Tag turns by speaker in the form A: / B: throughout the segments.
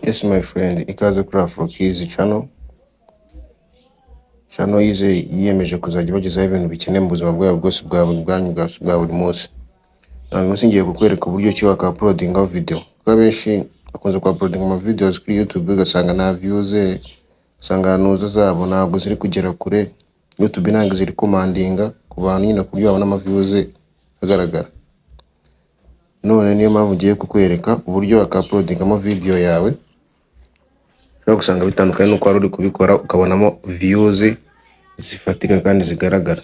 A: Yes my friend, ikaze kuri Afrokeys channel yiyemeje kuzajya bagezaho ibintu bikeneye mu buzima bwawe bwose bwa buri munsi. Uyu munsi ngiye kukwereka uburyo ki waka-uploadinga video. Kuko benshi bakunze ku-uploadinga ama videos kuri YouTube ugasanga nta views, usanga nuza zabo ntabwo ziri kugera kure. YouTube ntabwo ziri commandinga ku bantu nyine ku buryo babona ama views agaragara. None niyo mpamvu ngiye kukwereka uburyo waka-uploadinga ama video yawe. Gusanga bitandukanye nuko wari uri kubikora ukabonamo views zifatika kandi zigaragara.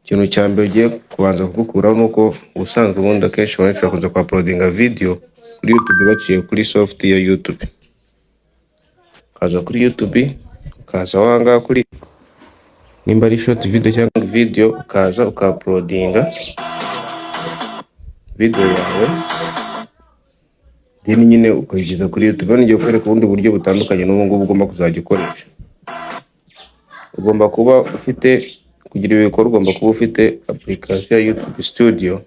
A: Ikintu cya mbere ugiye kubanza kugukuraho nuko ubusanzwe ubundi akenshi abantu bakunze ku-uploadinga video kuri YouTube baciye kuri soft ya YouTube. Kaza kuri YouTube, ukaza wanga kuri nimba ari short video cyangwa video, ukaza uka-uploadinga video yawe. Deni nyine ukayigeza kuri YouTube. None ngiye kwereka ubundi buryo butandukanye n'ubu ngubu ugomba kuzajya ukoresha. Ugomba kuba ufite kugira ibikorwa, ugomba kuba ufite application ya YouTube Studio.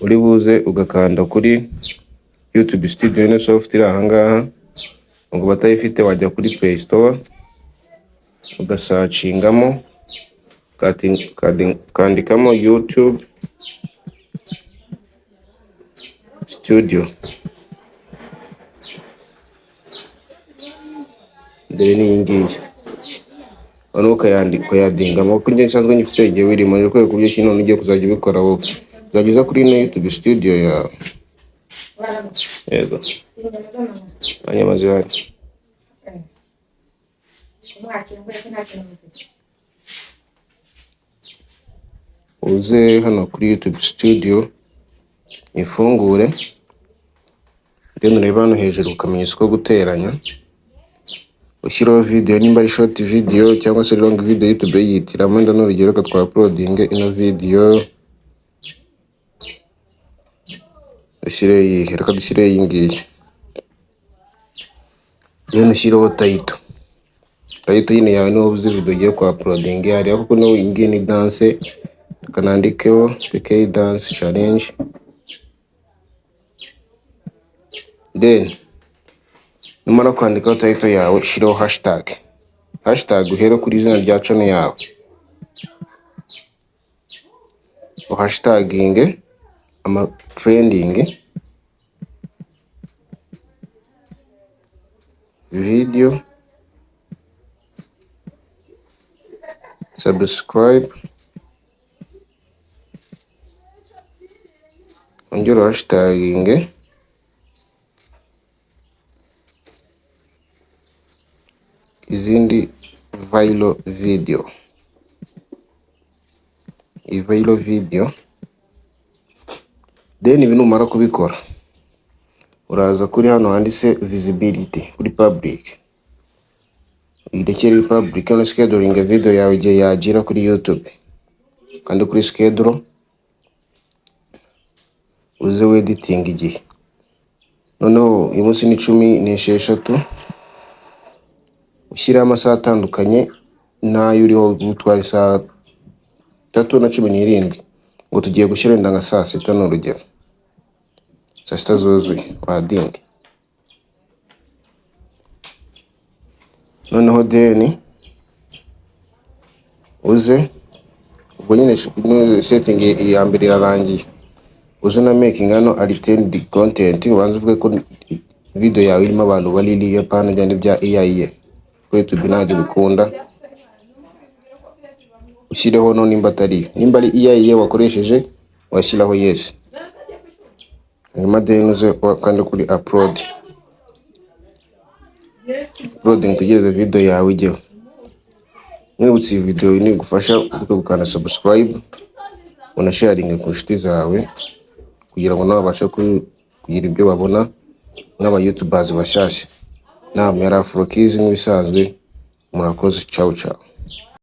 A: Uri buze ugakanda kuri YouTube Studio na software aha ngaha. Ngo batayifite wajya kuri Play Store ugasachingamo kandikamo YouTube Studio. Dore ni ingiye ono ukayadingamo kuko njye nsanzwe nyifite igihe wirimo rero ko kubyo kintu ugiye kuzajya ubikora wowe uzageza kuri YouTube Studio ya yego anyamaze hati uze hano kuri YouTube Studio ifungure, then ureba hano hejuru ukamenya uko guteranya, ushyiraho video nimba ari short video cyangwa se long video. YouTube yihitiramo ndano urugero ko twa-uploadinge ino video, ushyire iyi, reka dushyire iyi ngiyi, then ushyiraho title yine yawe niho uzi video ugiye ku-uploadinga hariya, kuko no ingiyi ni dance, kanandikeho PK dance challenge. Then numara kwandikaho title yawe, shiraho hashtag uhera kuri izina rya channel yawe, hashtaginge ama trending video, subscribe, ongera hashtaginge izindi viral video. Then ibintu umara kubikora uraza kuri hano handitse visibility kuri public, idekere public no scheduling video yawe igihe yagira kuri YouTube, kandi kuri schedule uze editing igihe. Noneho uyu munsi ni 16 ushyira amasaha atandukanye nayo uriho gutwara saa 3:17 ngo tugiye gushyira wenda nka saa 6 n'urugero, saa 6 zuzuye wadinga. Noneho then uze ubwo nyine setting ya mbere irarangiye, uze na making hano alternate content, ubanza uvuge ko video yawe irimo abantu baririye pana byane bya AI ko YouTube ntabwo bikunda. Ushyireho no nimba ari AI wakoresheje washyiraho yes, nyuma then uze kandi kuri uploading tugereze video yawe ijyeho. Mwibutse iyi video ni gufasha gukanda subscribe, una sharing ku nshuti zawe kugira ngo nabo babashe kugira ibyo babona n'aba YouTubers bashyashya. Nama yari Afrokeys nk'ibisanzwe, murakoze, ciao.